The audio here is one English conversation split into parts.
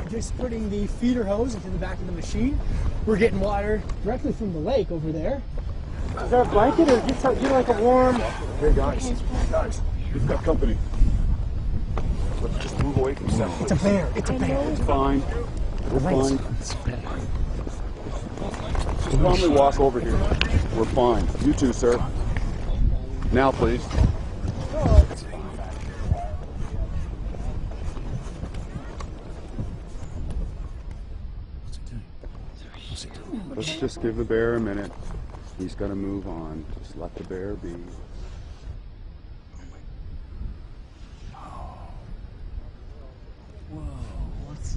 Just putting the feeder hose into the back of the machine. We're getting water directly from the lake over there. Is that a blanket or just like a warm? Hey guys, we've got company. Let's just move away from Seth. It's a bear. It's a bear. It's fine. We're fine. Just calmly walk over here. We're fine. You too, sir. Now, please. Let's just give the bear a minute. He's got to move on. Just let the bear be. Whoa, what's...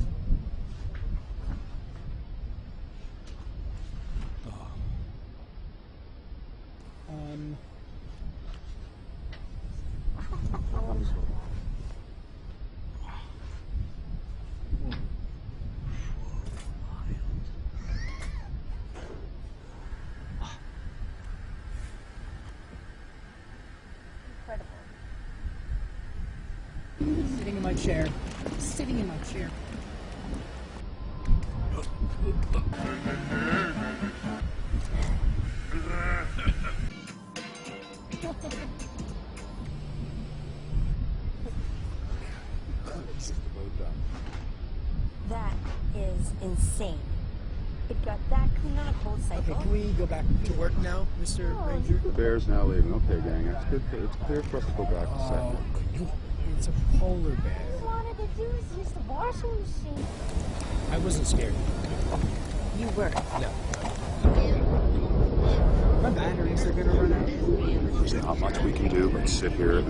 Sitting in my chair. Sitting in my chair. That is insane. It got that clean on a cold cycle. Okay, can we go back to work now, Mr. Ranger? The bear's now leaving. Okay, gang. It's good. It's clear for us to go back to Seth. It's a polar bear. All I wanted to do is use the washing machine. I wasn't scared. You were. No. My batteries are gonna run out. There's not much we can do but sit here.